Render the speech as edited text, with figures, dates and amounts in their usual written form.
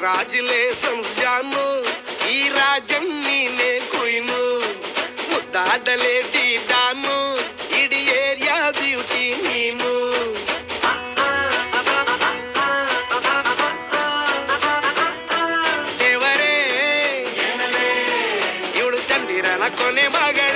Congratulations ಜಾನು, ಈ ರಾಜನ್ ನೀನೆ ಕುಯ್ನು, ಮುದ್ದಾದ ಲೇಡಿ ಡಾನು, ಇಡೀ ಏರಿಯಾ ಬ್ಯೂಟಿ ನೀನು. ದೇವರೇ ಇವಳು ಚಂದಿರನ ಕೊನೆ ಮಗ